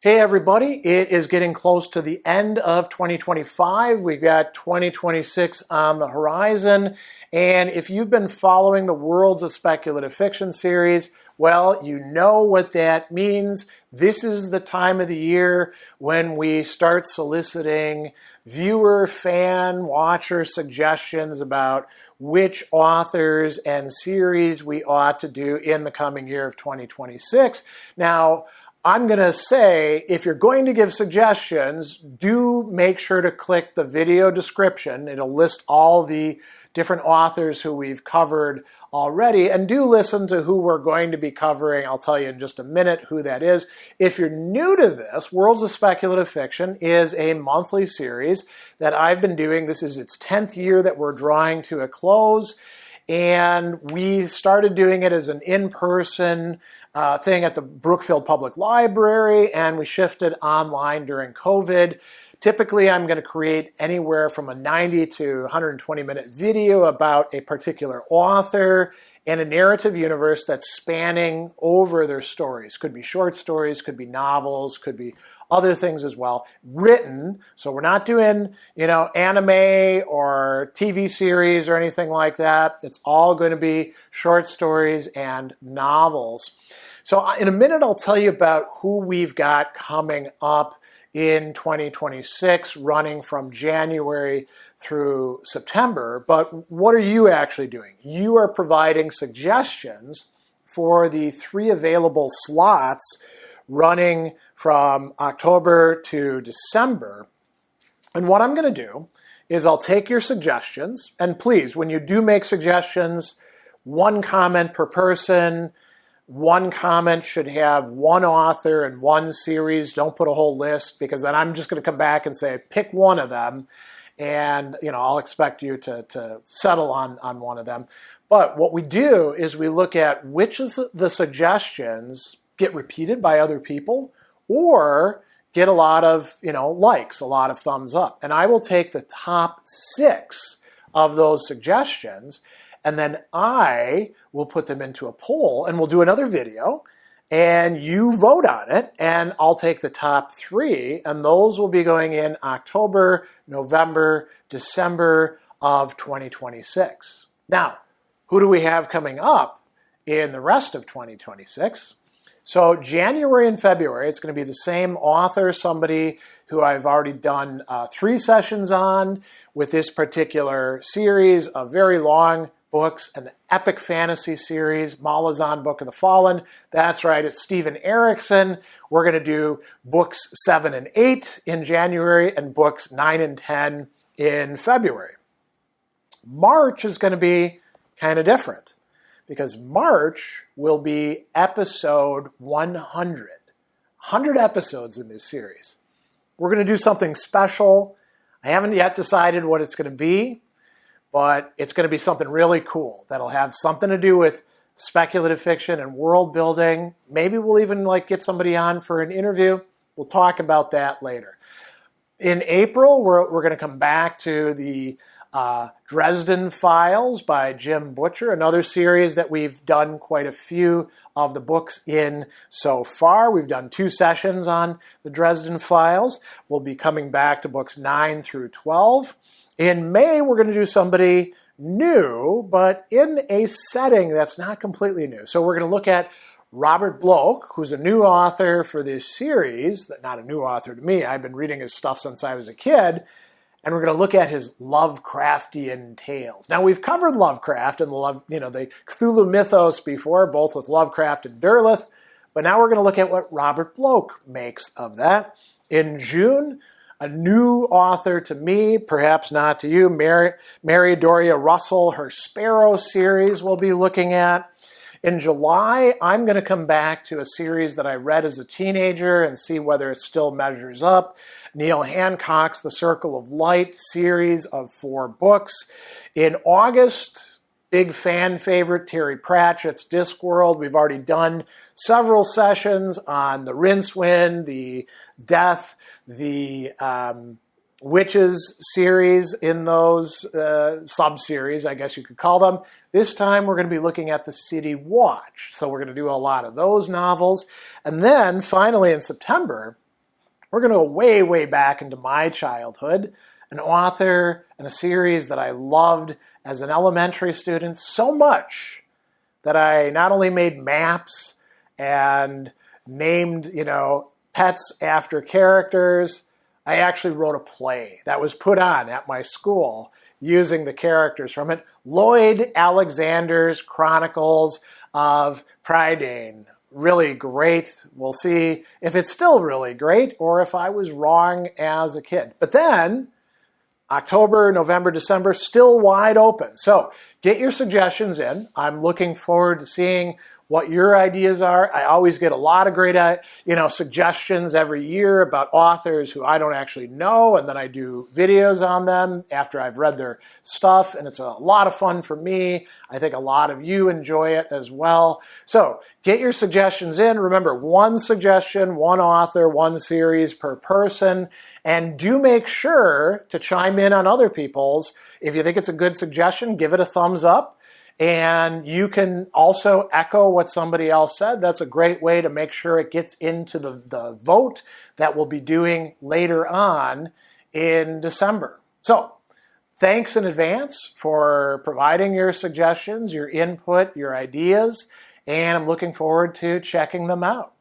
Hey everybody, it is getting close to the end of 2025. We've got 2026 on the horizon. And if you've been following the Worlds of Speculative Fiction series, well, you know what that means. This is the time of the year when we start soliciting viewer, fan, watcher suggestions about which authors and series we ought to do in the coming year of 2026. Now, I'm going to say, if you're going to give suggestions, do make sure to click the video description. It'll list all the different authors who we've covered already, and do listen to who we're going to be covering. I'll tell you in just a minute who that is. If you're new to this, Worlds of Speculative Fiction is a monthly series that I've been doing. This is its 10th year that we're drawing to a close. And we started doing it as an in-person thing at the Brookfield Public Library, and we shifted online during COVID. Typically, I'm going to create anywhere from a 90 to 120-minute video about a particular author and a narrative universe that's spanning over their stories. Could be short stories, could be novels, could be other things as well, written. So we're not doing, anime or TV series or anything like that. It's all going to be short stories and novels. So in a minute, I'll tell you about who we've got coming up in 2026, running from January through September. But what are you actually doing? You are providing suggestions for the 3 available slots running from October to December. And what I'm going to do is I'll take your suggestions, and please, when you do make suggestions, 1 comment per person. 1 comment should have 1 author and 1 series. Don't put a whole list, because then I'm just going to come back and say, pick 1 of them. And, I'll expect you to settle on 1 of them. But what we do is we look at which of the suggestions get repeated by other people or get a lot of, likes, a lot of thumbs up. And I will take the top 6 of those suggestions, and then I will put them into a poll, and we'll do another video, and you vote on it, and I'll take the top 3, and those will be going in October, November, December of 2026. Now, who do we have coming up in the rest of 2026? So January and February, it's going to be the same author, somebody who I've already done 3 sessions on with this particular series of very long books, an epic fantasy series, Malazan Book of the Fallen. That's right, it's Stephen Erickson. We're going to do books 7 and 8 in January and books 9 and 10 in February. March is going to be kind of different, because March will be episode 100. 100 episodes in this series. We're going to do something special. I haven't yet decided what it's going to be, but it's going to be something really cool that'll have something to do with speculative fiction and world building. Maybe we'll even get somebody on for an interview. We'll talk about that later. In April, we're going to come back to the Dresden Files by Jim Butcher, another series that we've done quite a few of the books in so far. We've done 2 sessions on the Dresden Files. We'll be coming back to books 9 through 12. In May, we're going to do somebody new, but in a setting that's not completely new. So we're going to look at Robert Bloch, who's a new author for this series. Not a new author to me. I've been reading his stuff since I was a kid. And we're going to look at his Lovecraftian tales. Now, we've covered Lovecraft and the Cthulhu mythos before, both with Lovecraft and Derleth. But now we're going to look at what Robert Bloch makes of that. In June, a new author to me, perhaps not to you, Mary Doria Russell, her Sparrow series we'll be looking at. In July, I'm going to come back to a series that I read as a teenager and see whether it still measures up. Neil Hancock's The Circle of Light series of 4 books. In August, big fan favorite, Terry Pratchett's Discworld. We've already done several sessions on the Rincewind, the Death, the Witches series in those sub-series, I guess you could call them. This time we're going to be looking at The City Watch. So we're going to do a lot of those novels. And then finally in September, We're going to go way, way back into my childhood. An author and a series that I loved as an elementary student so much that I not only made maps and named, pets after characters, I actually wrote a play that was put on at my school using the characters from it. Lloyd Alexander's Chronicles of Prydain. Really great. We'll see if it's still really great or if I was wrong as a kid. But then, October, November, December, still wide open. So get your suggestions in. I'm looking forward to seeing what your ideas are. I always get a lot of great, suggestions every year about authors who I don't actually know, and then I do videos on them after I've read their stuff, and it's a lot of fun for me. I think a lot of you enjoy it as well. So get your suggestions in. Remember, one suggestion, one author, one series per person, and do make sure to chime in on other people's. If you think it's a good suggestion, give it a thumbs up. And you can also echo what somebody else said. That's a great way to make sure it gets into the vote that we'll be doing later on in December. So thanks in advance for providing your suggestions, your input, your ideas, and I'm looking forward to checking them out.